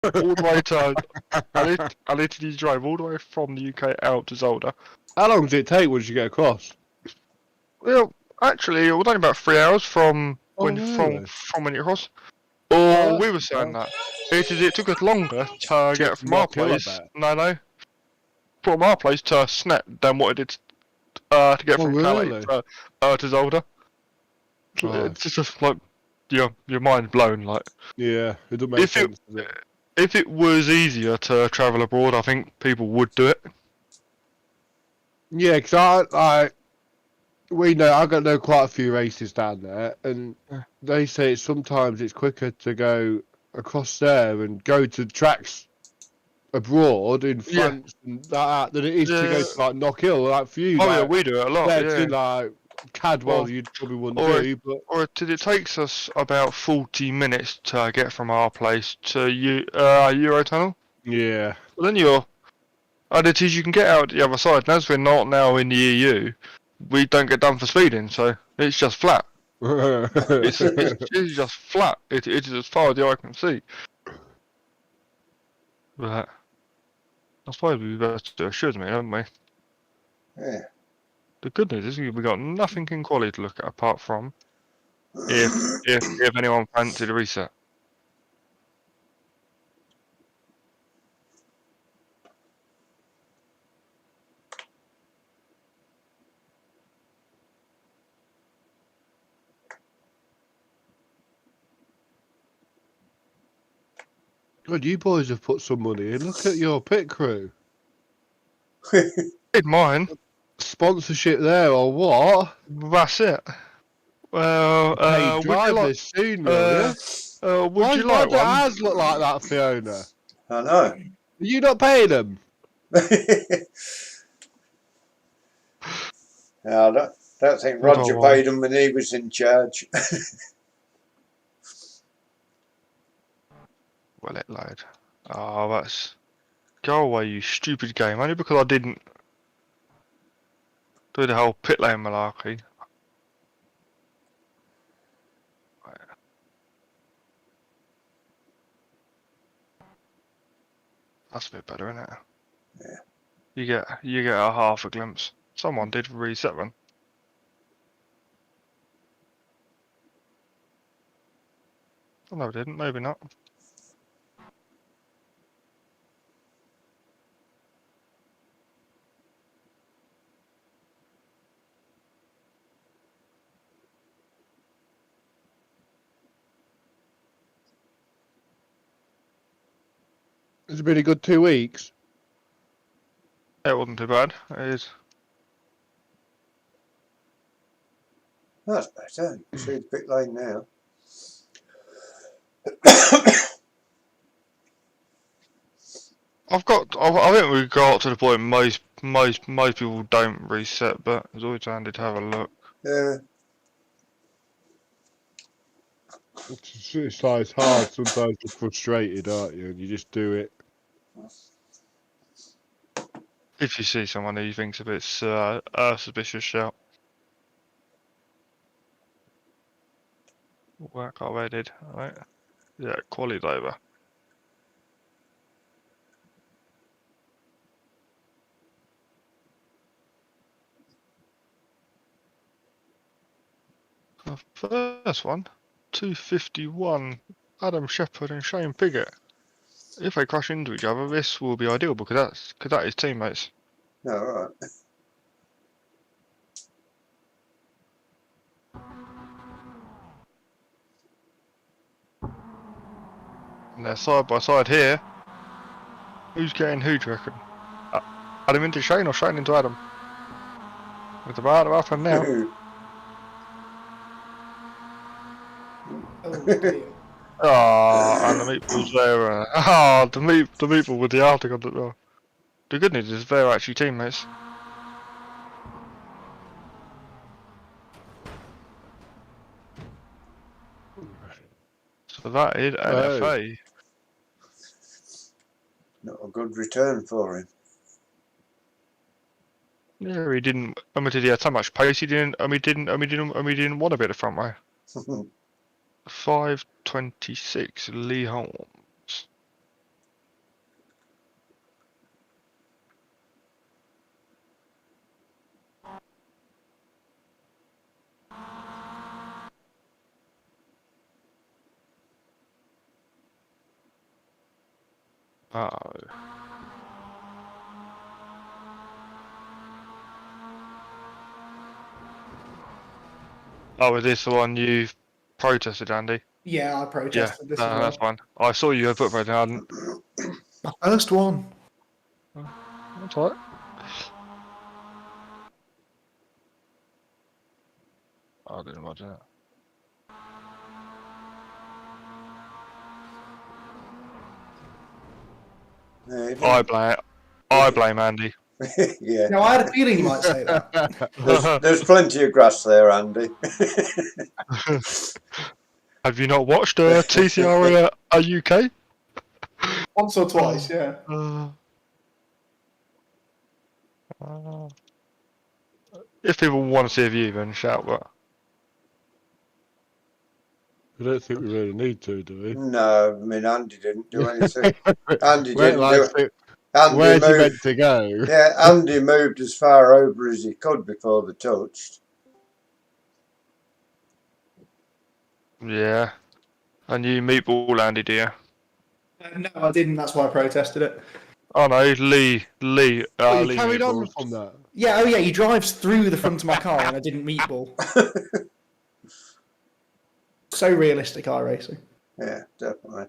all the way to. I literally drove all the way from the UK out to Zolder. How long does it take once you get across? Well, actually, it was only about 3 hours from when really? from when you cross. Or Oh, we were saying that it took us longer to get from our place. No, from our place to Snet than what it did to get from Calais to Zolder. It's just like your mind blown. Like yeah, it doesn't make sense. If it was easier to travel abroad, I think people would do it. Yeah, because I know quite a few races down there, and they say sometimes it's quicker to go across there and go to tracks abroad in France and that than it is to go to like Knock Hill. Like for you, we do it a lot. To like Cadwell, you probably wouldn't do, but it takes us about 40 minutes to get from our place to Eurotunnel. Yeah. Well, then and it is you can get out the other side. And as we're not now in the EU, we don't get done for speeding, so it's just flat. it's just flat. It is as far as the eye can see. But I suppose we better do a should, haven't we? Yeah. The good news is we've got nothing in quality to look at apart from if anyone fancied a reset. God, you boys have put some money in. Look at your pit crew. Did mine. Sponsorship there or what? That's it. Well, would you like soon, will you? Would you like one? Why does look like that, Fiona? I know. Are you not paying them? No, I don't think Roger paid them when he was in charge. Well, it load. Oh, that's... Go away, you stupid game. Only because I didn't do the whole pit lane malarkey. That's a bit better, isn't it? Yeah. You get a half a glimpse. Someone did reset one. Oh, no, didn't. Maybe not. It's been a good 2 weeks. It wasn't too bad. It is. That's better. You can see the pit lane now. I think we got to the point most people don't reset, but it's always handy to have a look. Yeah. It's like it's hard. Sometimes you're frustrated, aren't you? And you just do it. If you see someone who you think's a bit suspicious, shout. Work already, right? Yeah, quality's over. The first one, 251, Adam Shepherd and Shane Piggott. If they crash into each other, this will be ideal because that is teammates. No, right. And they're side by side here. Who's getting who, do you reckon? Adam into Shane or Shane into Adam? It's about to happen now. And the meatballs there. The meatball with the afterguard. The good news is they're actually teammates. So that is NFA. Not a good return for him. Yeah, he didn't. I mean, did he have so much pace? He didn't. I mean, didn't want to be at the front row. 5:26, Lee Holmes. Uh-oh. Oh, is this the one you protested, Andy? Yeah, I Yeah, protested this as well. that's fine. I saw you put protest. I didn't. My first one. That's alright. I didn't imagine that. I blame Andy. Yeah. No, I had a feeling you might say that. There's plenty of grass there, Andy. Have you not watched TCR UK? Once or twice, yeah. If people want to see a view, then shout. But I don't think we really need to, do we? No, I mean Andy didn't do anything. Andy Wait, didn't like, do it. Andy where's he moved. meant to go? Yeah, Andy moved as far over as he could before they touched. yeah, and you meatball Andy, do you? No, I didn't. That's why I protested it. Oh no, Lee. Oh, you Lee carried on meatball. from that? Yeah, oh yeah, he drives through the front of my car and I didn't meatball. So realistic iRacing. Yeah, definitely.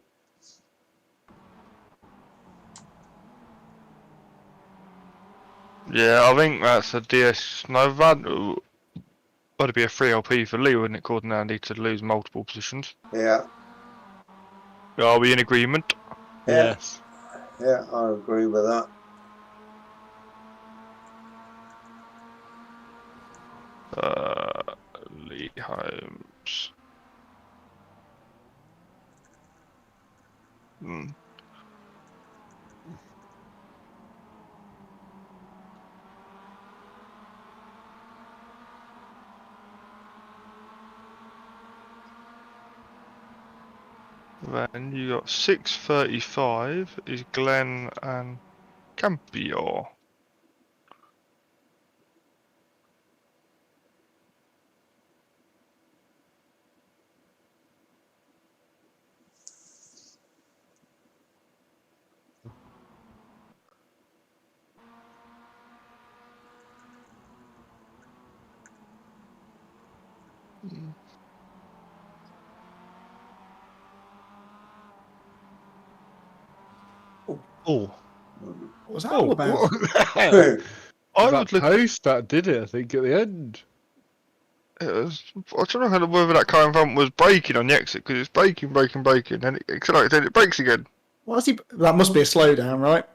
Yeah, I think that's a DS. No, that'd be a 3LP for Lee, wouldn't it, causing Andy to lose multiple positions? Yeah. Are we in agreement? Yeah. Yes. Yeah, I agree with that. Lee Holmes. Then you got 6:35 is Glenn and Campio. Oh. What was that all about? I That would look. post that did it, I think, at the end. I don't know whether that car in front was braking on the exit because it's braking, then it accelerates, then it brakes again. What is he? That must be a slowdown, right?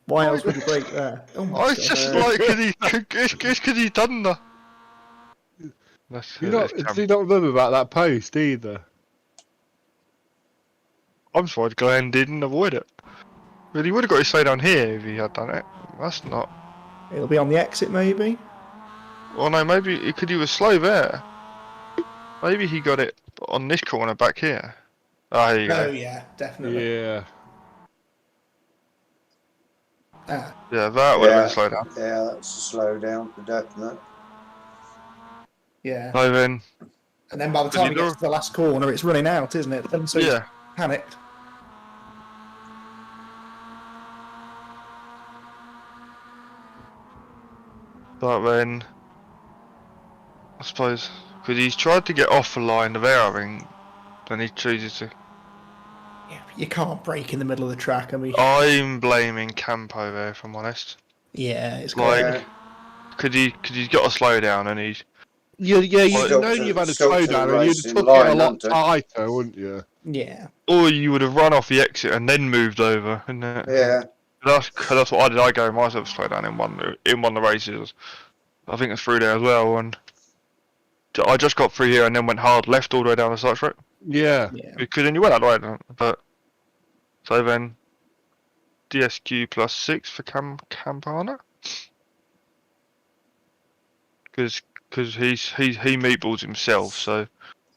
Why else would he brake there? Oh my I God. just like because he's done that. Do you not remember about that post either? I'm surprised Glenn didn't avoid it. But he would have got his say down here if he had done it. That's not. It'll be on the exit, maybe. Well, no, maybe because he was slow there. Maybe he got it on this corner back here. Ah, here you Oh go. yeah, definitely. Yeah. Ah. Yeah, that would have been a slow down. Yeah, that's a slowdown for definite. Yeah. So then, And then by the time he gets to the last corner, it's running out, isn't it? And so he's yeah. panicked. But then, I suppose, because he's tried to get off the line of air, I think, then he chooses to. Yeah, you can't brake in the middle of the track. I mean, I'm blaming Campo there, if I'm honest. yeah, it's Like, because he's got to slow down and he's. Yeah, you'd Stuck know to- you've had a stuck to the slowdown and you'd racing have took line, it a lot hadn't it? tighter, wouldn't you? yeah. Or you would have run off the exit and then moved over, isn't it? Yeah. That's what I did. I gave myself a slow down in one of the races. I think it's through there as well, and I just got through here and then went hard left all the way down the side straight. Yeah. Yeah. Because then you went out the way, but so then DSQ +6 for Campana. Because he meatballs himself, so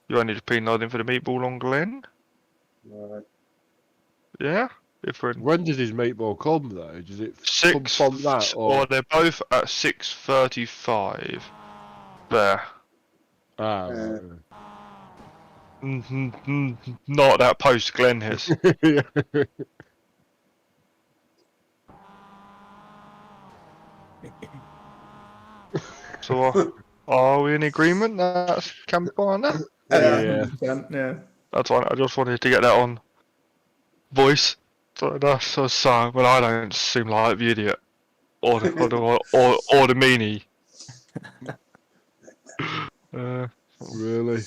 you only need to penalise him for the meatball on Glenn. Right. Yeah, different. When does his meatball come though? Does it come 6 from that or they're both at 6:35. There. Ah, Yeah. right. Not that post Glenn has. Yeah. So are we in agreement? That's Campana. Yeah. 100%, yeah. That's fine. I just wanted to get that on voice. So that's so when I don't seem like the idiot or the meanie. Really?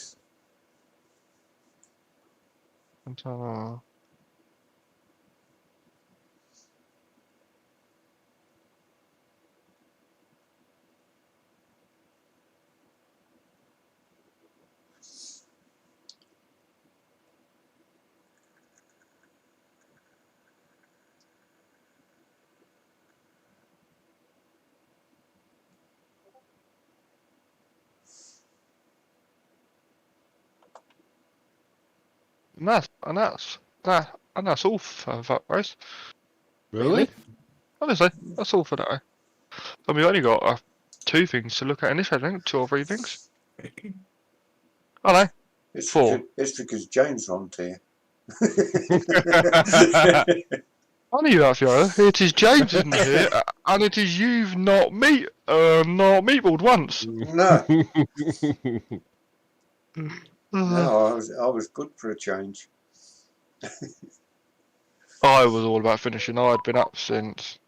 And that's all for that race. Really? Honestly, that's all for that. I mean, we only got 2 things to look at in this, I think. 2 or 3 things. I know. It's 4. because James won't here. I knew that, Fiona. It is James, isn't it? And it is you've not meatballed once. No. No, I was good for a change. I was all about finishing. I'd been up since.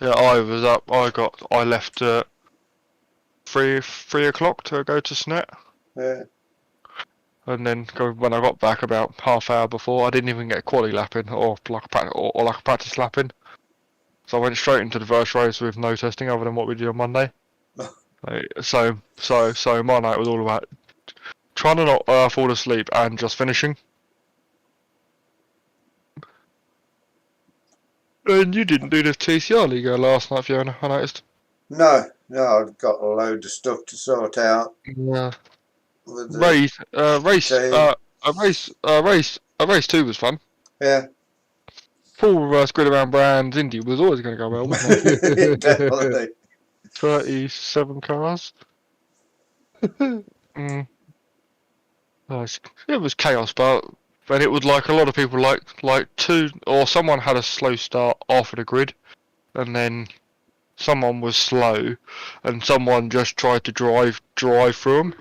Yeah, I was up. I left at 3 o'clock to go to Snet. Yeah. And then when I got back about half hour before, I didn't even get a quali lap in or like a practice lap in. So I went straight into the first race with no testing other than what we did on Monday. So my night was all about trying to not fall asleep and just finishing. And you didn't do the TCR League last night, Fiona, I noticed. No, I've got a load of stuff to sort out. Yeah. With the Race 2 was fun. Yeah. Full reverse grid around Brands Indy was always going to go well, wasn't it? Definitely. 37 cars. Mm. It was chaos, but it was like a lot of people like 2 or someone had a slow start off of the grid, and then someone was slow, and someone just tried to drive through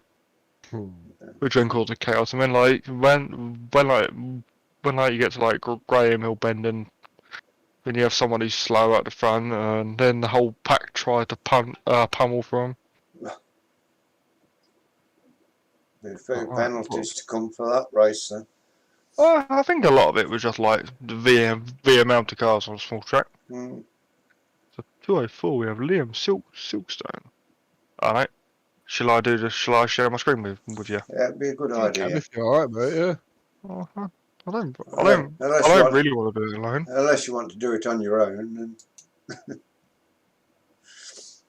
them, which then caused a chaos. And then when you get to like Graham Hill Bend, and then you have someone who's slow at the front, and then the whole pack tried to pummel through them. There's a few penalties to come for that race then. I think a lot of it was just like the amount of cars on a small track. Mm. So 204, we have Liam Silkstone. Alright. Shall I share my screen with you? Yeah, it'd be a good idea. If you're alright, mate, yeah. I don't really want to do it alone. Unless you want to do it on your own.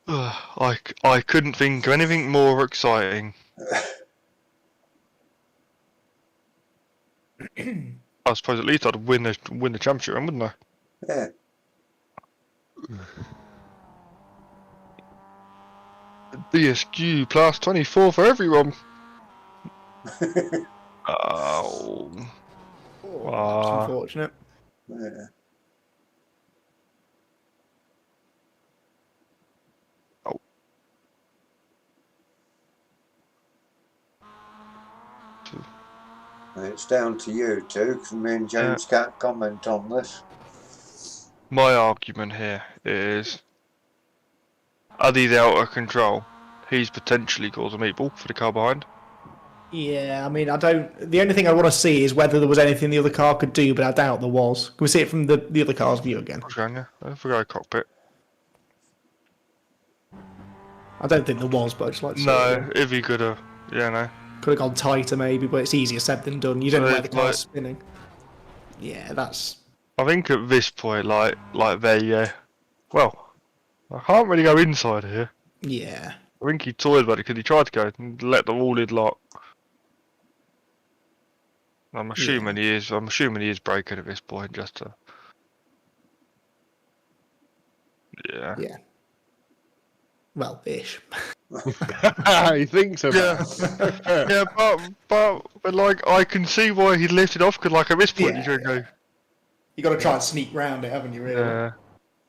And I couldn't think of anything more exciting. I suppose at least I'd win the championship, wouldn't I? yeah. BSQ plus 24 for everyone. Oh. That's unfortunate. Yeah. Oh. It's down to you two, because me and James can't comment on this. My argument here is, are these out of control? He's potentially caused a meatball for the car behind. Yeah, I mean, the only thing I want to see is whether there was anything the other car could do, but I doubt there was. Can we see it from the other car's view again? I forgot cockpit. I don't think there was, but I'd just like to see it No, again. if he could have, Could have gone tighter maybe, but it's easier said than done. You don't know where the Like- car's spinning. Yeah, that's... I think at this point, like they, well, I can't really go inside here. Yeah. I think he toyed about it because he tried to go and let the wall lid lock. I'm assuming he is. I'm assuming he is braking at this point, just to. Yeah. Yeah. Well, ish. He thinks about it. Yeah, but like I can see why he lifted off because like at this point Yeah, you should go. You got to try and sneak round it, haven't you? Really? Yeah.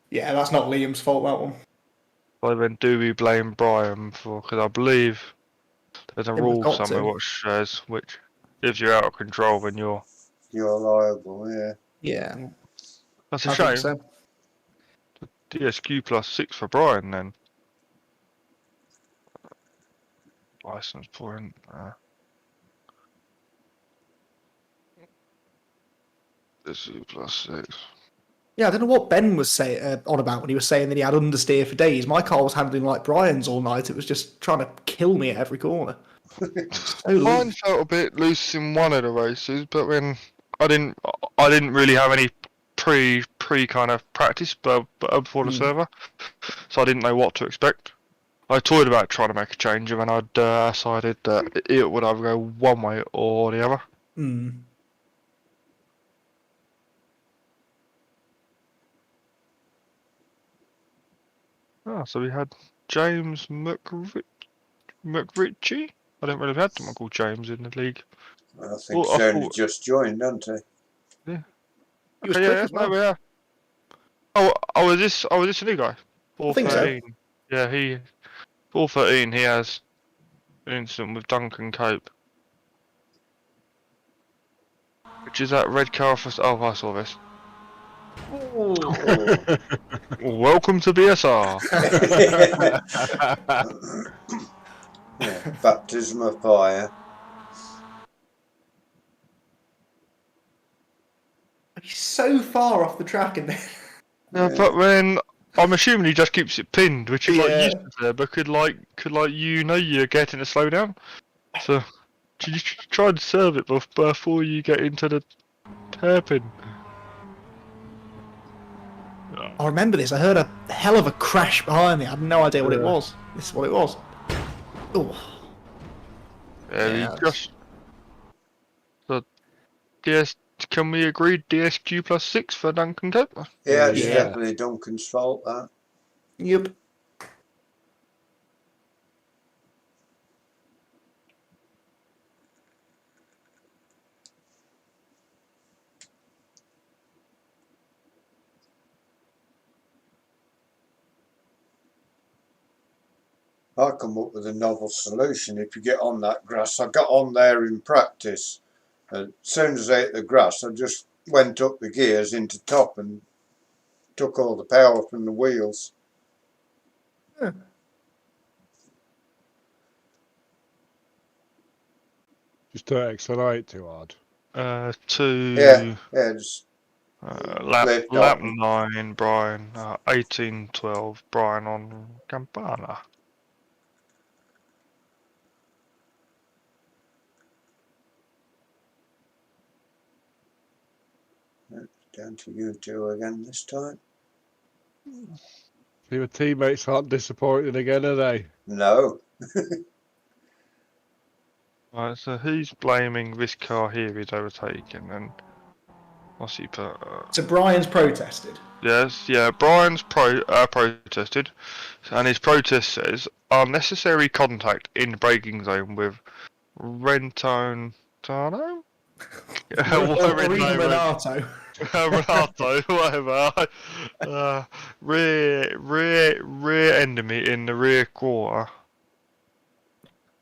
Yeah, that's not Liam's fault. That one. Well, then do we blame Brian for? Because I believe there's a Yeah, we've rule got somewhere to. which says which if you're out of control, then you're. You're liable, yeah. Yeah, That's a I shame. think so. DSQ +6 for Brian then. License point. DSQ +6. Yeah, I don't know what Ben was on about when he was saying that he had understeer for days. My car was handling like Brian's all night. It was just trying to kill me at every corner. So Mine loose. felt a bit loose in one of the races, but then I didn't really have any pre kind of practice, but before the server, so I didn't know what to expect. I toyed about trying to make a change, and then I decided that it would either go one way or the other. Mm. Ah, so we had James McRitchie. I didn't really have someone called James in the league. I think Well, he's I only thought- just joined, hasn't he? Yeah. He was Okay, quick yeah, as well. no, yeah. Was this a new guy? I think so. 413. Yeah, 413. He has an incident with Duncan Cope, which is that red car for. Oh, I saw this. Welcome to BSR. Yeah, baptism of fire. He's so far off the track in there. Yeah, but then I'm assuming he just keeps it pinned, which is like Yeah. useless there. But could you're getting a slowdown, so you try and serve it before you get into the hairpin. I remember this. I heard a hell of a crash behind me. I had no idea what it was. This is what it was. Oh. Yeah, Yeah, he just. So, DS, can we agree DSQ +6 for Duncan Cope? Yeah, it's Yeah. definitely Duncan's fault, that. Yep. I come up with a novel solution. If you get on that grass, I got on there in practice. And as soon as I hit the grass, I just went up the gears into top and took all the power from the wheels. Yeah. Just don't accelerate too hard. Yeah, just lap left off. 9, Brian. 18-12, Brian on Campana. Down to you two again this time. Your teammates aren't disappointed again, are they? No. Right, so who's blaming this car here he's overtaken, and what's he put? So Brian's protested. Yes, yeah, Brian's protested, and his protest says unnecessary contact in braking zone with Rentone Tano? Or even Renato. Renato, whatever. Rear enemy in the rear quarter, I like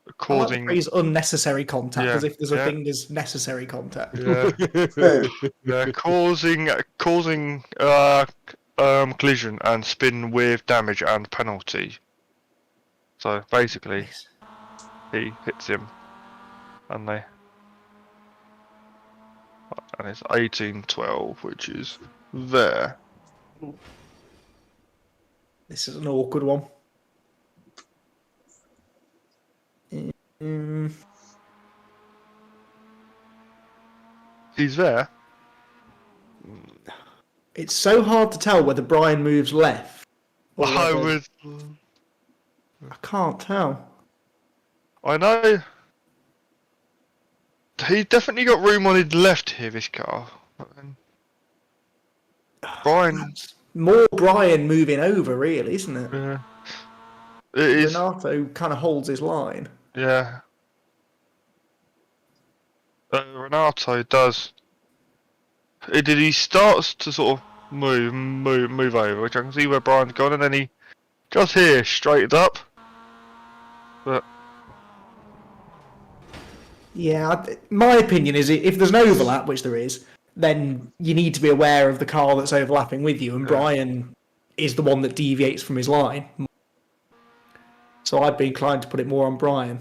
the causing phrase unnecessary contact, Yeah, as if there's a yeah. thing as necessary contact. causing collision and spin with damage and penalty. So basically, he hits him, and it's 18-12, which is there. This is an awkward one. He's there. It's so hard to tell whether Brian moves left. Or I whether- would. I can't tell. I know. He definitely got room on his left here, this car. But then Brian. More Brian moving over, really, isn't it? It is. Renato kind of holds his line. Yeah. Renato does. He starts to sort of move over, which I can see where Brian's gone, and then he just here straightened up. But Yeah, my opinion is if there's an overlap, which there is, then you need to be aware of the car that's overlapping with you, and Brian is the one that deviates from his line. So I'd be inclined to put it more on Brian.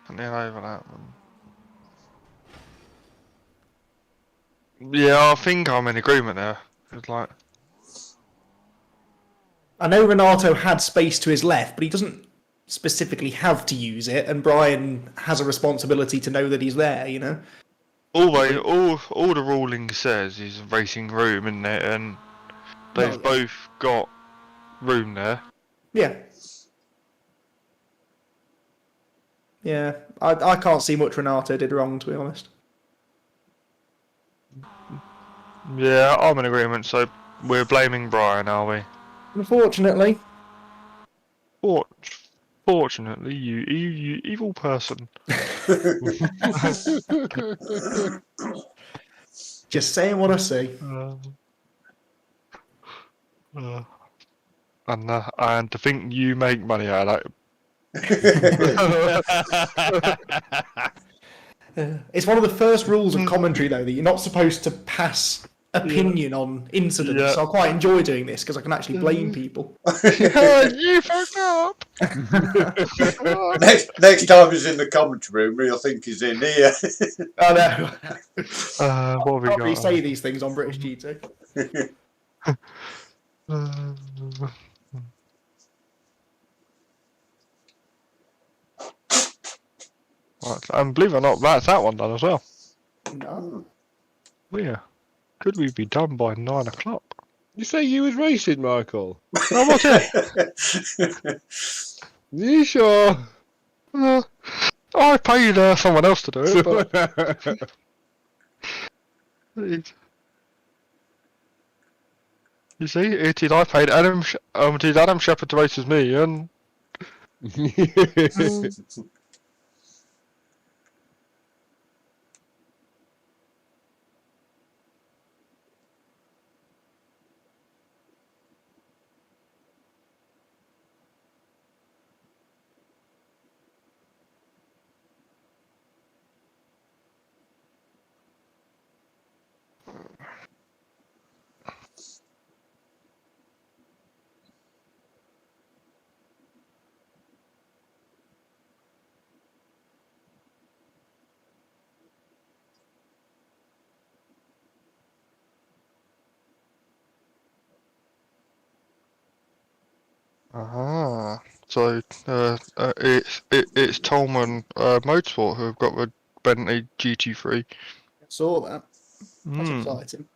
and then overlap. Yeah, I think I'm in agreement there. It's like. I know Renato had space to his left, but he doesn't specifically have to use it, and Brian has a responsibility to know that he's there, you know? All the ruling says is racing room, isn't it? And they've both got room there. Yeah. Yeah, I can't see much Renato did wrong, to be honest. Yeah, I'm in agreement, so we're blaming Brian, are we? Unfortunately. Fortunately, you evil person. Just saying what I see. And to think you make money out of that. It's one of the first rules of commentary, though, that you're not supposed to pass opinion on incidents. Yeah. So I quite enjoy doing this because I can actually blame people. You fucked up. Next time he's in the commentary room, he'll think he's in here. I know. What have we Probably got? say these things on British GT. Right, and believe it or not, that's that one done as well. No. Yeah. Could we be done by 9 o'clock? You say you was racing, Michael? Oh, what's it? You sure? I paid someone else to do it, but you see, it did. I paid Adam. Did Adam Shepherd to race as me, and so it's Tolman Motorsport who have got the Bentley GT3. Saw that. That's exciting.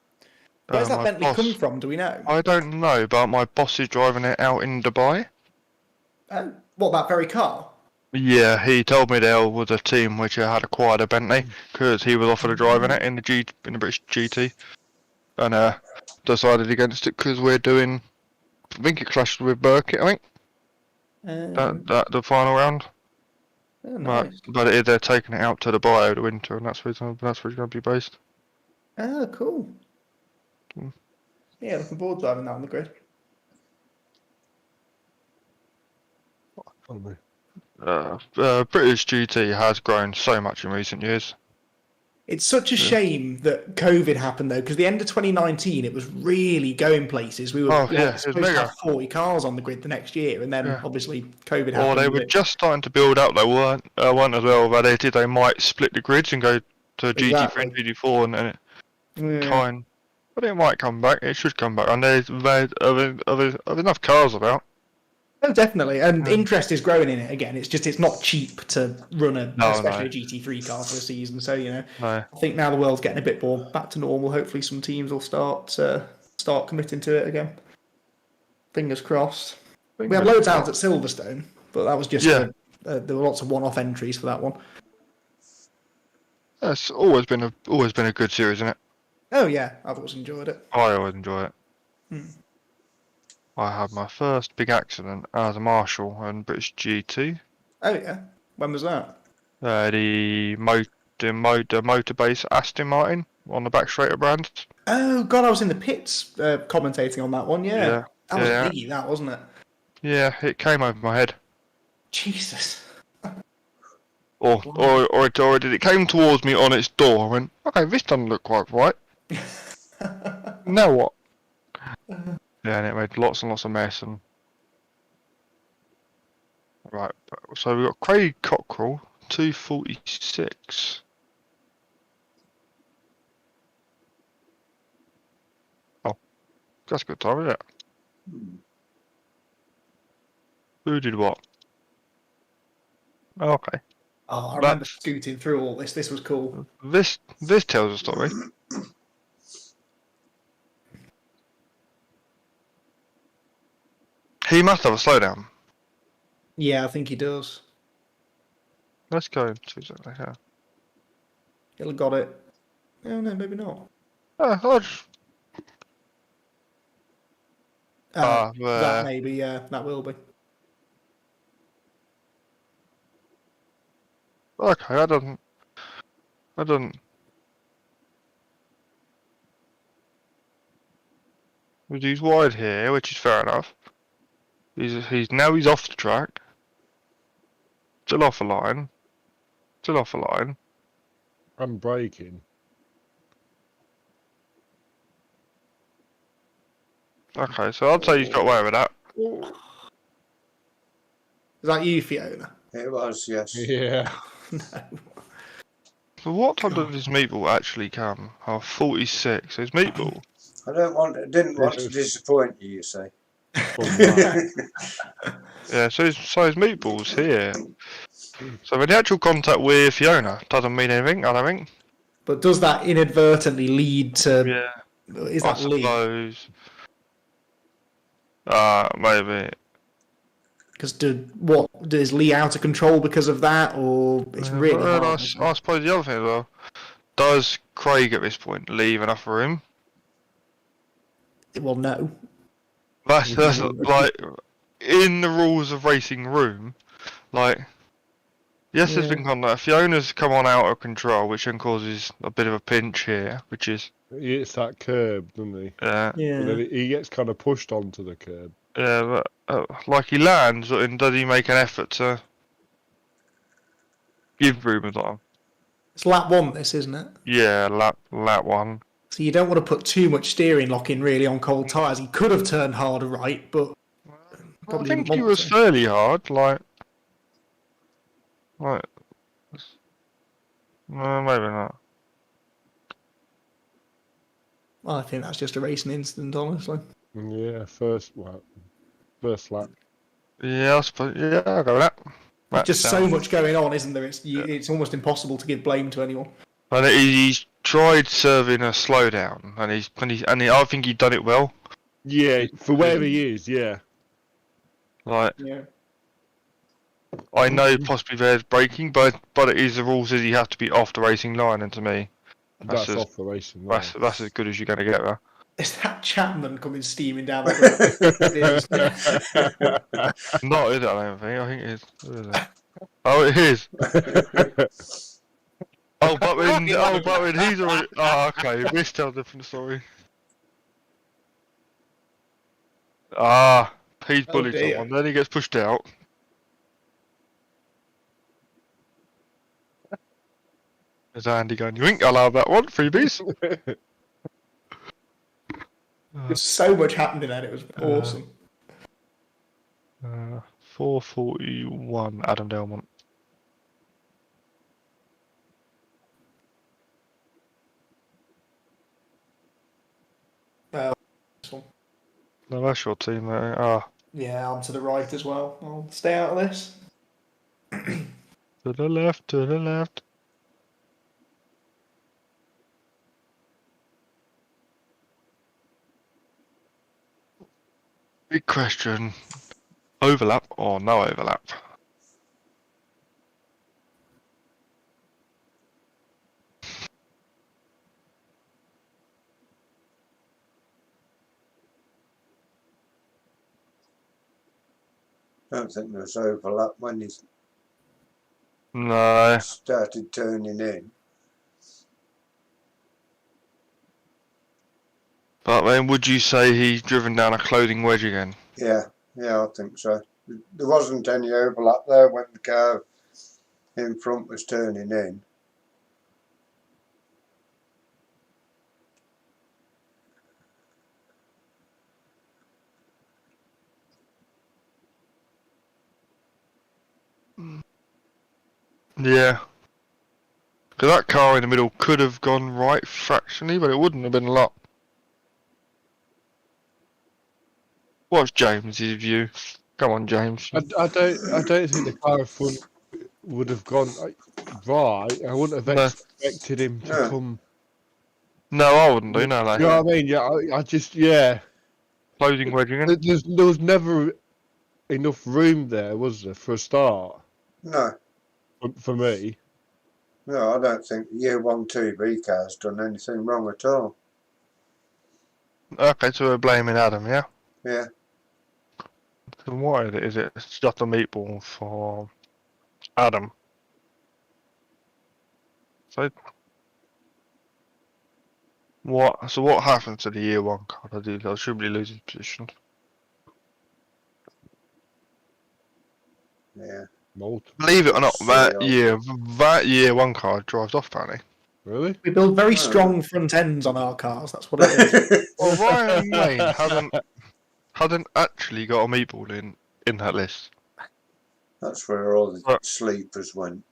Where's that My Bentley boss- come from? Do we know? I don't know, but my boss is driving it out in Dubai. What, that very car? Yeah, he told me there was a team which had acquired a Bentley because he was offered a drive in it in the British GT, and decided against it because we're doing. I think it clashed with Burkett. I think that the final round. Oh, nice. But they're taking it out to Dubai over the winter, and that's where it's going to be based. Oh, cool. Yeah, looking forward to having that on the grid. British GT has grown so much in recent years. It's such a shame that COVID happened, though, because the end of 2019, it was really going places. We were supposed to have 40 cars on the grid the next year, and then obviously COVID happened. Or they were just starting to build up. They weren't as well. But they might split the grids and go to GT3 and GT4, and it kind. But it might come back. It should come back. And there's enough cars about. Oh, definitely. And interest is growing in it again. It's not cheap to run especially a GT3 car for a season. So, I think now the world's getting a bit more back to normal. Hopefully some teams will start committing to it again. Fingers crossed. We had loads out at Silverstone, but that was just there were lots of one-off entries for that one. That's always been a good series, isn't it? Oh yeah, I've always enjoyed it. I always enjoy it. Hmm. I had my first big accident as a marshal in British GT. Oh yeah, when was that? The motor base Aston Martin on the back straight of brand. Oh god, I was in the pits commentating on that one. Yeah, Yeah, that was a yeah, biggie, that wasn't it? yeah. It came over my head, Jesus. or did it came towards me on its door. I went, okay, this doesn't look quite right. Now what? Yeah, and it made lots and lots of mess. And right, so we got Craig Cockrell, 246. Oh, that's a good time, isn't it? Who did what? Oh, okay. Oh, I remember scooting through all this. This was cool. This tells a story. He must have a slowdown. Yeah, I think he does. Let's go to something here. He'll have got it. Oh no, maybe not. I'll just... That maybe, yeah, that will be. Okay, that doesn't. He's wide here, which is fair enough. He's off the track. Still off a line. Still off a line. I'm braking. Okay, so I'd say he's got away with that. Is that you, Fiona? It was, yes. Yeah. No. So what time did his meatball actually come? Oh, 46. So his meatball. I didn't want to disappoint you say. Yeah, so his meatball's here. So when the actual contact with Fiona doesn't mean anything, I don't think. But does that inadvertently lead to? Yeah. Is that I Lee? suppose. Maybe. Because is Lee out of control because of that, or it's really hard? I suppose the other thing as well. Does Craig at this point leave enough room? Well, no. That's like in the rules of racing room. Like, yes, there's been contact. Fiona's come on out of control, which then causes a bit of a pinch here, which is. He hits that curb, doesn't he? Yeah. And then he gets kind of pushed onto the curb. Yeah, but like he lands, and does he make an effort to give room a time? It's lap one, this, isn't it? Yeah, lap one. So you don't want to put too much steering lock in really on cold tyres. He could have turned harder right, but I think he was fairly hard, like, no, maybe not. Well, I think that's just a racing incident, honestly. Yeah, first lap. Yeah, I suppose. Yeah, I'll go with that. That Just sounds- so much going on, isn't there? It's almost impossible to give blame to anyone. And he's tried serving a slowdown, and I think he'd done it well. Yeah, for where he is, yeah. Like, Yeah. I know possibly there's braking, but it is the rules is he has to be off the racing line, and to me, That's off the racing line. that's as good as you're going to get there. Is that Chapman coming steaming down the road? Not is it? I don't think. I think it is. Is it? Oh, it is. Oh, but when he's already. Oh, okay. This tells a different story. He's bullied dear. someone. Then he gets pushed out. There's Andy going, you ain't allowed that one, freebies. There's so much happening there. It was awesome. 441, Adam Delmont. This one. No, that's your team, mate. Yeah, I'm to the right as well. I'll stay out of this. To the left, to the left. Big question. Overlap or no overlap? I don't think there was overlap when he No. started turning in. But then, would you say he's driven down a clothing wedge again? Yeah, I think so. There wasn't any overlap there when the car in front was turning in. Yeah. Because that car in the middle could have gone right fractionally, but it wouldn't have been a lot. What's James's view? Come on, James. I don't think the car in front would have gone right. I wouldn't have No. expected him to come. No, I wouldn't do, no, You know what I mean? Yeah, I just, yeah. Closing wedge again? There was never enough room there, was there, for a start? No. For me. No, I don't think the year 1 TV car's done anything wrong at all. Okay, so we're blaming Adam, yeah? Yeah. So why is it? It's just a meatball for Adam. So what? So what happens to the year 1 card? I should be losing position. Yeah. Multiple. Believe it or not, that See, year 1 card drives off apparently. Really? We build very strong front ends on our cars. That's what it is. Well, Ryan Lane hasn't actually got a meatball in that list. That's where all the Right. sleepers went.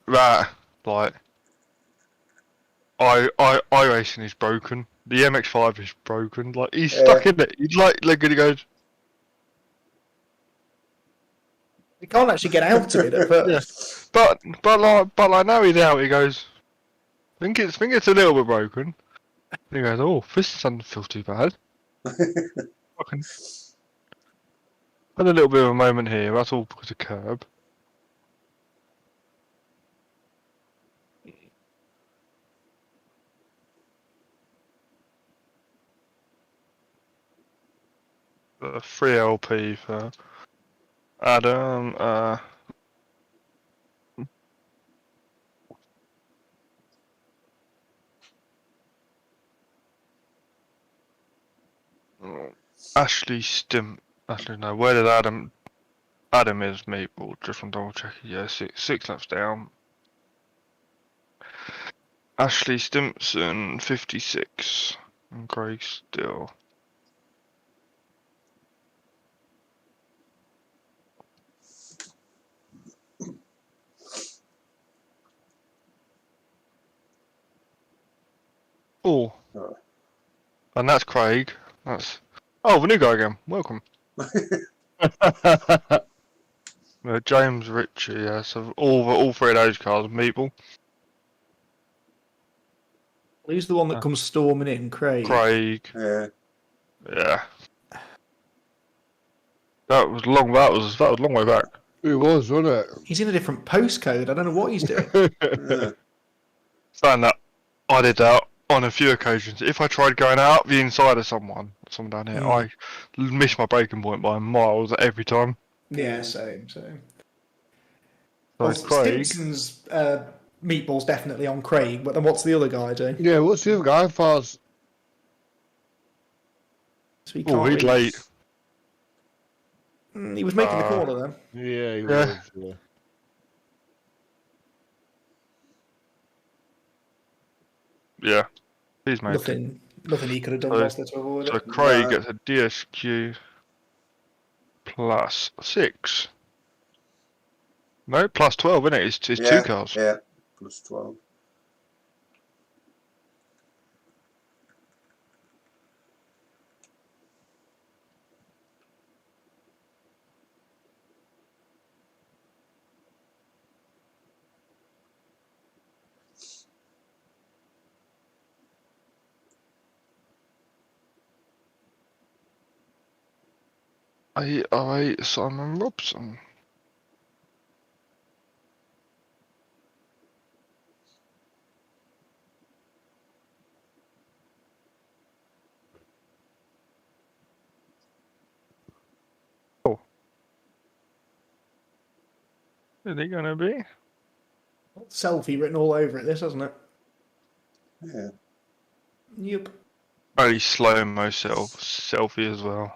Like iracing is broken. The MX5 is broken. Like he's stuck in it. He's like he goes. We can't actually get out of it at first. Yeah. But like now he's out. He goes. Think it's a little bit broken. And he goes, oh, this doesn't feel too bad. Fucking had a little bit of a moment here. That's all because of curb. The 3LP for Adam. Ashley Stim. Actually, no. Where did Adam? Adam is Maple. Just from double checking. Yeah, six laps down. Ashley Stimpson, 56, and Craig Still. Oh, and that's Craig. That's the new guy again. Welcome. James Ritchie. Yeah, so all three of those cars, Meeple. Who's the one that comes storming in? Craig. Yeah. Yeah. That was long. That was a long way back. It was, wasn't it? He's in a different postcode. I don't know what he's doing. Saying that, I did that on a few occasions. If I tried going out the inside of someone down here, I missed my braking point by miles every time. Yeah, same. So Well, Craig, Stimpson's meatball's definitely on Craig, but then what's the other guy doing? Yeah, what's the other guy? Fars. So he oh, he's late. He was making the corner then. Yeah, he was. Yeah. Yeah, he's made Nothing he could have done was there to avoid it. So Craig gets a DSQ plus 6. No, plus 12, isn't it? It's 2 cars. Yeah, plus 12. Simon Robson. Is it gonna be? Selfie written all over it, this, hasn't it? Yeah. Yep. Only slow-mo selfie as well.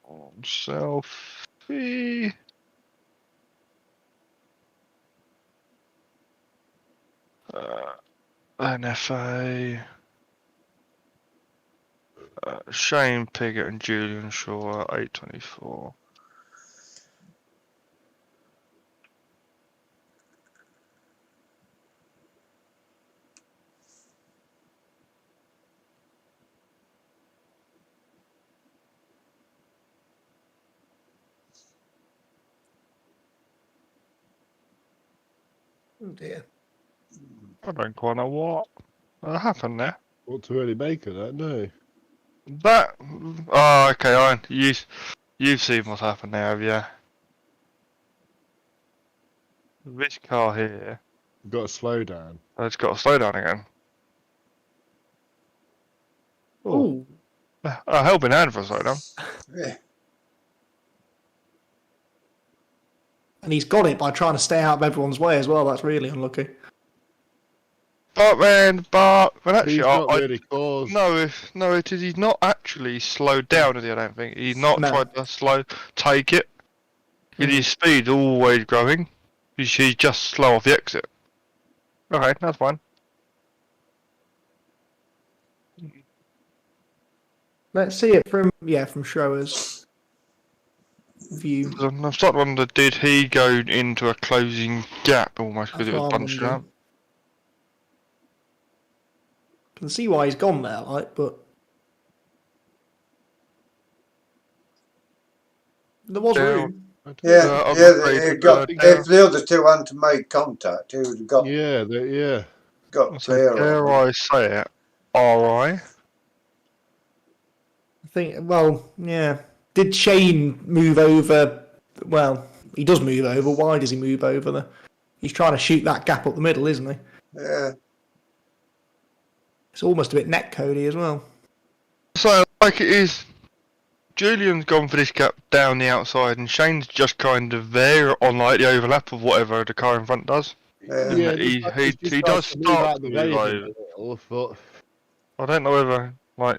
Oh, selfie. NFA. Shane Piggott and Julian Shaw, 824. Oh dear. I don't quite know what happened there. What to really make of that? No. That. Oh, okay, Iron. You've seen what's happened there, have you? This car here. You've got to slow down. It's got to slow down again. Oh. A helping hand for a slow down. Yeah. And he's got it by trying to stay out of everyone's way as well. That's really unlucky. But actually, He's not really caused. no, it is. He's not actually slowed down, is he? I don't think he's not No. tried to take it. His speed's always growing. He's just slow off the exit. Okay, that's fine. Let's see it from Schroer's view. I'm starting to wonder, did he go into a closing gap almost because it was bunched up? Can see why he's gone there, like, but there was room. Yeah, if the other two hadn't made contact, he would have got got clear. Dare I say it? Alright. I think, well, yeah. Did Shane move over? Well, he does move over. Why does he move over there? He's trying to shoot that gap up the middle, isn't he? Yeah. It's almost a bit netcodey as well. So, like it is, Julian's gone for this gap down the outside, and Shane's just kind of there on like the overlap of whatever the car in front does. Yeah. He does start to move over. But I don't know whether, like,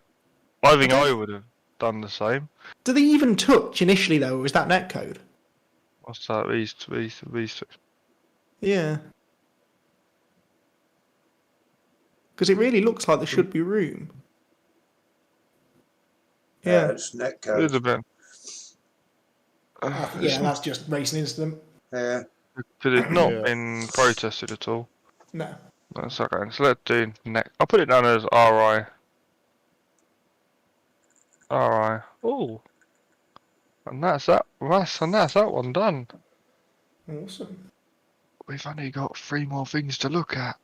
I think I would have done the same. Do they even touch initially though, or is that netcode? What's that? These two. Yeah. Because it really looks like there should be room. Yeah. It's netcode. It's a bit. Yeah, that's just racing incident. Yeah. Because it's not been protested at all. No. That's okay. So let's do next. I'll put it down as RI. RI. Oh. And that's that. That's that one done. Awesome. We've only got 3 more things to look at.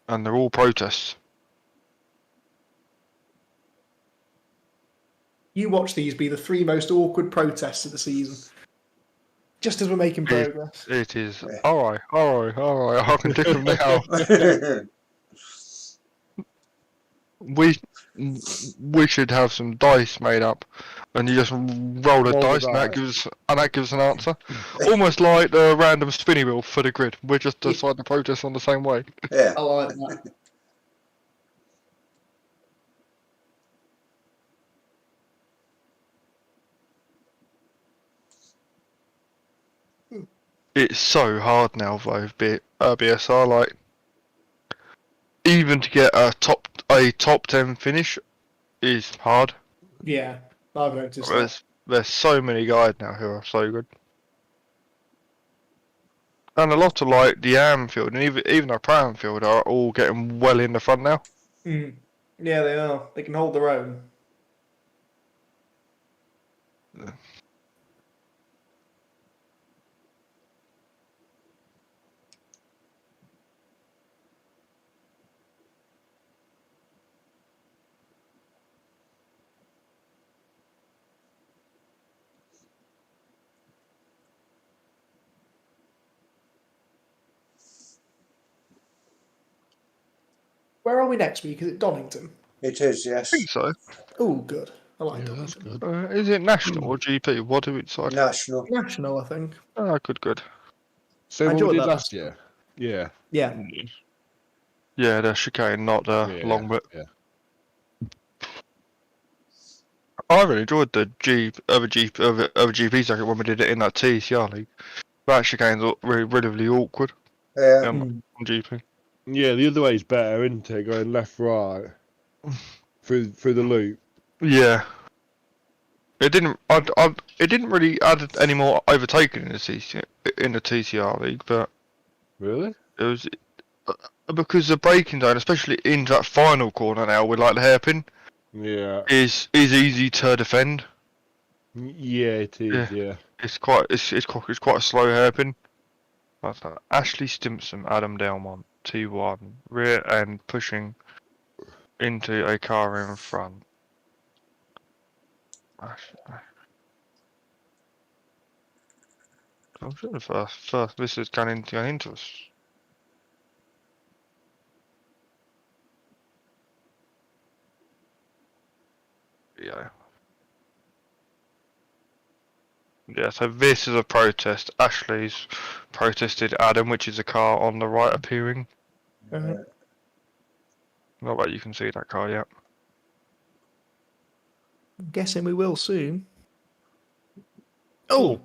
And they're all protests. You watch these be the 3 most awkward protests of the season. Just as we're making progress. It is. Alright. I can tick them now. We should have some dice made up, and you just roll a dice, and that gives us an answer. Almost like the random spinny wheel for the grid. We just decide the protest on the same way. Yeah. I like that. It's so hard now, though. BSR, like, even to get a top 10 finish is hard. Yeah, I've noticed that. There's so many guys now who are so good. And a lot of like the Anfield and even the Pro-Anfield are all getting well in the front now. Mm. Yeah, they are. They can hold their own. Where are we next week? Is it Donington? It is, I think yes. so. Oh, good. I like Yeah, it. that's good. Is it national or GP? What do we decide? National. National, I think. Ah, good. So I what we enjoyed did that last last year? Yeah. Yeah. Yeah, the chicane, not the Yeah. long bit. Yeah. I really enjoyed the other GP circuit when we did it in that TCR league. That chicane's relatively awkward Yeah. on GP. Yeah, the other way's better, isn't it? Going left, right through the loop. Yeah. It didn't. It didn't really add any more overtaking in the TCR league, but Really? it was because the braking zone, especially in that final corner now with like the hairpin, Yeah. is easy to defend. Yeah, it is. Yeah. It's quite a slow hairpin. That's Ashley Stimson, Adam Delmont, T1, rear end pushing into a car in front. I'm sure the first this is going into us. Yeah. Yeah, so this is a protest. Ashley's protested Adam, which is a car on the right appearing. Uh, Not that you can see that car yet. I'm guessing we will soon. Oh!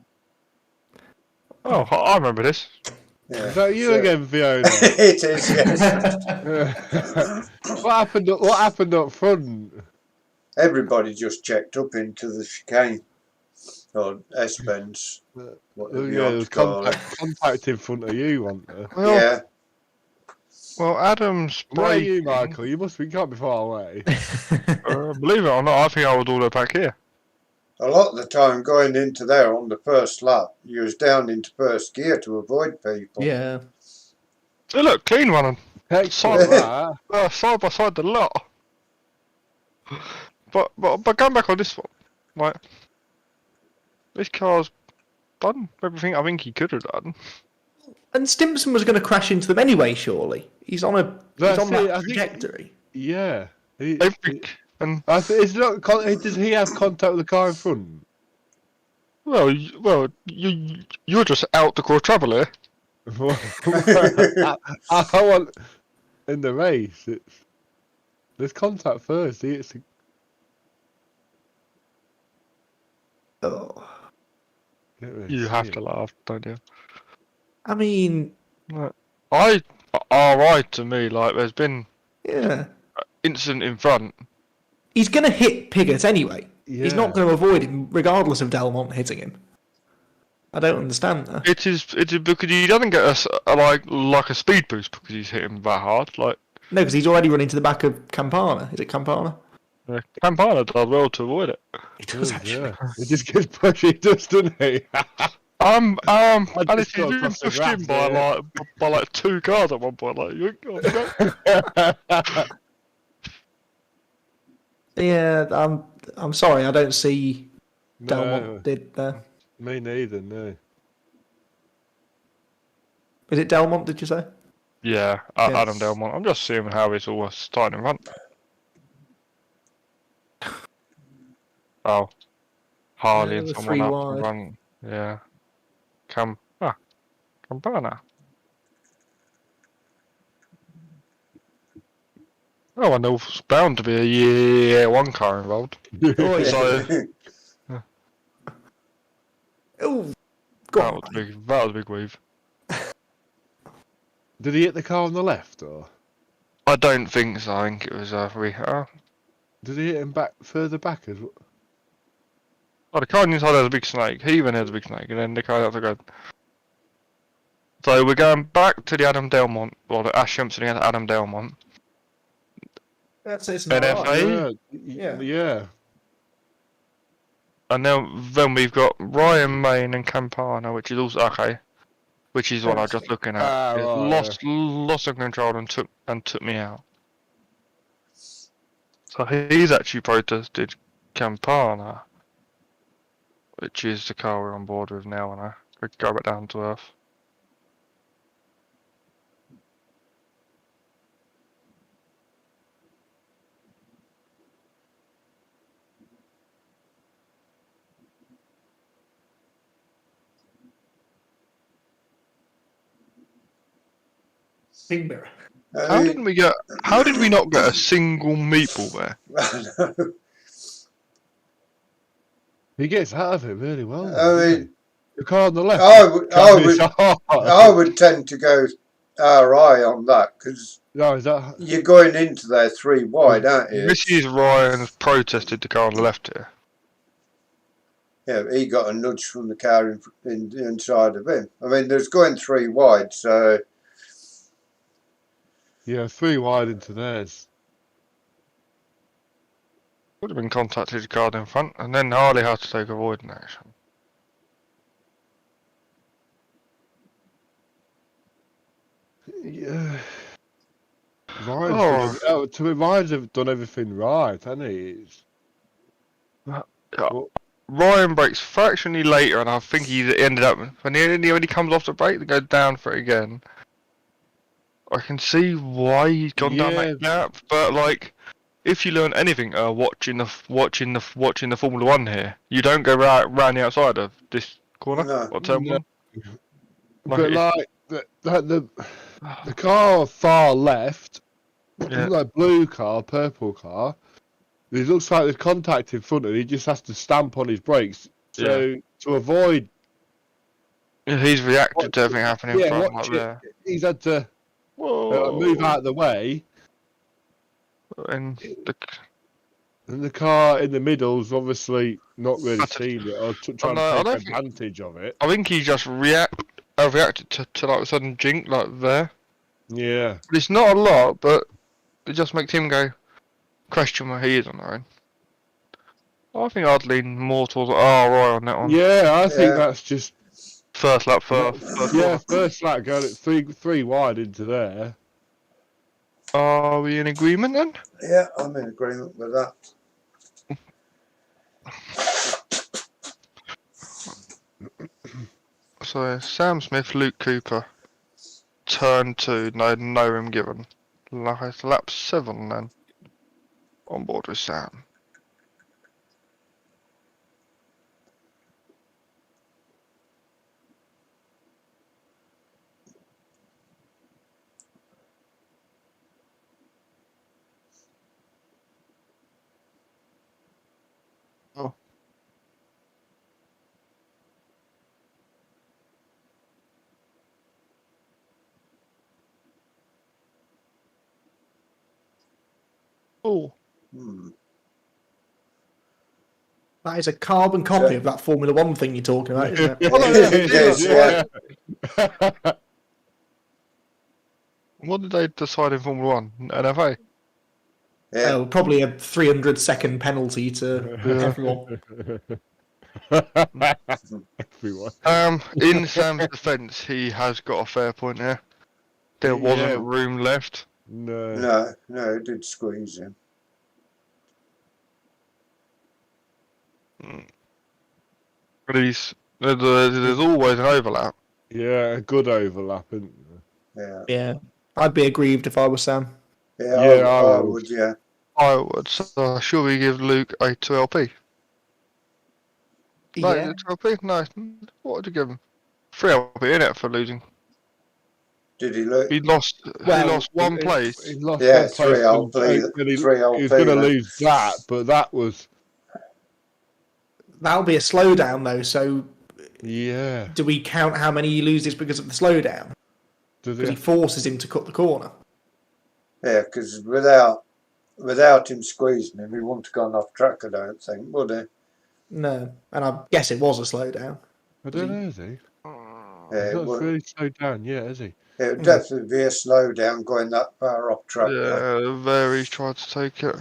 Oh, I remember this. Yeah. Is that you So- again, Fiona? It is, yes. What happened up front? Everybody just checked up into the chicane. Or S-bends. Oh, Whatever you yeah, want there was to call it. contact in front of you, wasn't there? Well, Yeah. well, Adam's Where are you, braking. Michael? You can't be far away. Believe it or not, I think I was all the way back here. A lot of the time going into there on the first lap, you was down into first gear to avoid people. Yeah. Hey, look, clean running. Excellent, that. Side by side the lot. But going back on this one, right? This car's done everything I think he could have done. And Stimson was going to crash into them anyway, surely. He's on That's that it, I think- trajectory. Yeah. And It's not. Does he have contact with the car in front? well, you're just out the core trouble here. I want in the race. There's contact first. Oh. You have to laugh, don't you? I mean, Alright to me, like there's been yeah. incident in front. He's going to hit Piggott anyway. He's Yeah. not going to avoid him, regardless of Delmont hitting him. I don't understand that. It is because he doesn't get like a speed boost because he's hitting that hard. Like No, because he's already running to the back of Campana. Is it Campana? Campana does well to avoid it. He does, actually. Yeah. It just gets pushy, doesn't he? And just he's got been across the pushed in grass, by like 2 cars at one point. Like you Yeah, I'm sorry, I don't see Delmont No, did there. me neither. No. Is it Delmont, did you say? Yeah, Yeah. Adam Delmont. I'm just seeing how it's all starting in front. Oh, Harley Yeah, and the someone 3 up wide. in front. Yeah, Campana. Oh, I know it's bound to be a year 1 car involved. Oh, yeah. So Oh, go that on. was big. That was a big wave. Did he hit the car on the left, or I don't think so. I think it was did he hit him further back as well? Oh, the car on the inside has a big snake. He even has a big snake, and then the car has a go. So we're going back to the Adam Delmont, or the Ash Simpson against Adam Delmont. That's it's not not right. Yeah. Yeah. And then we've got Ryan Main and Campana, which is also okay. Which is what I was just looking at. Ah, It right, lost of control and took me out. So he's actually protested Campana, which is the car we're on board with now, and I go back down to earth. Big mirror. How did we not get a single meatball there? He gets out of it really well. I Though, mean, the car on the left. I would tend to go RI on that because you're going into there 3 wide, aren't you? Mrs. Ryan protested the car on the left here. Yeah, he got a nudge from the car inside of him. I mean, there's going 3 wide, so. Yeah, 3 wide into theirs. Would have been contacted the car in front, and then Harley had to take avoiding action. Yeah. Ryan's have done everything right, hasn't he? Ryan brakes fractionally later, and I think he ended up when he comes off the brake to go down for it again. I can see why he's gone down that gap, but like, if you learn anything, watching the Formula One here, you don't go round the outside of this corner or turn one. But like the car far left, like blue car, purple car, it looks like there's contact in front of him. He just has to stamp on his brakes. So to avoid, he's reacted to everything happening in front like there. He's had to move out of the way. And the car in the middle's obviously not really seen it or trying to take advantage of it. I think he just reacted to like a sudden jink like there. Yeah. It's not a lot, but it just makes him go question where he is on the road. I think I'd lean more towards RI on that one. Yeah, I think that's just first lap first lap going at three wide into there. Are we in agreement then? Yeah, I'm in agreement with that. So Sam Smith, Luke Cooper, turn 2, no room given. Lap 7 then. On board with Sam. Oh. Oh. That is a carbon copy of that Formula One thing you're talking about, isn't it? It is, yeah. What did they decide in Formula 1? NFA? Yeah. Probably a 300-second penalty to everyone. In Sam's defence, he has got a fair point here. There wasn't room left. No, it did squeeze him. But there's always an overlap. Yeah, a good overlap, isn't there? Yeah. I'd be aggrieved if I was Sam. Yeah, I would, yeah. I would. So should we give Luke a 2LP? No, 2LP? No. What did you give him? 3LP, innit, for losing? Did he lose? He lost one place. He lost 3LP. He was going to lose that, but that was... That'll be a slowdown, though, so... Yeah. Do we count how many he loses because of the slowdown? Because he forces him to cut the corner. Yeah, because without him squeezing him, he wouldn't have gone off track, I don't think, would he? No, and I guess it was a slowdown. I don't know, is he? Yeah, he's not really slowed down yet, is he? It would definitely be a slowdown going that far off track. Yeah, very tried to take it.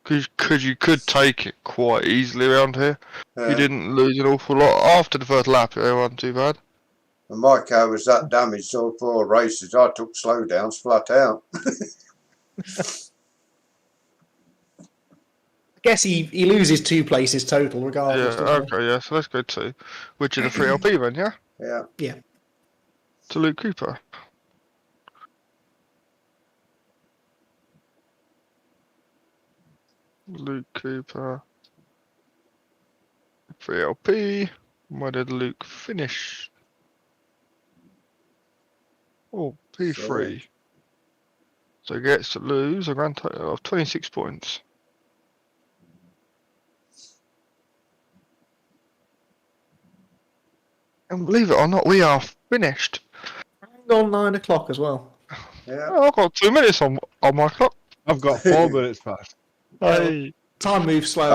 Because you could take it quite easily around here. You didn't lose an awful lot. After the first lap, it wasn't too bad. And my car was that damaged all 4 races. I took slowdowns flat out. I guess he loses 2 places total, regardless. Yeah, okay, yeah, so let's go 2. Which is a 3LP then, yeah? Yeah. Yeah. To Luke Cooper. Luke Cooper. 3LP. Where did Luke finish? Oh, P3. So he gets to lose a grand total of 26 points. And believe it or not, we are finished. On 9 o'clock as well. Yeah. Oh, I've got 2 minutes on my clock. I've got 4 minutes past. Hey. Time moves slowly.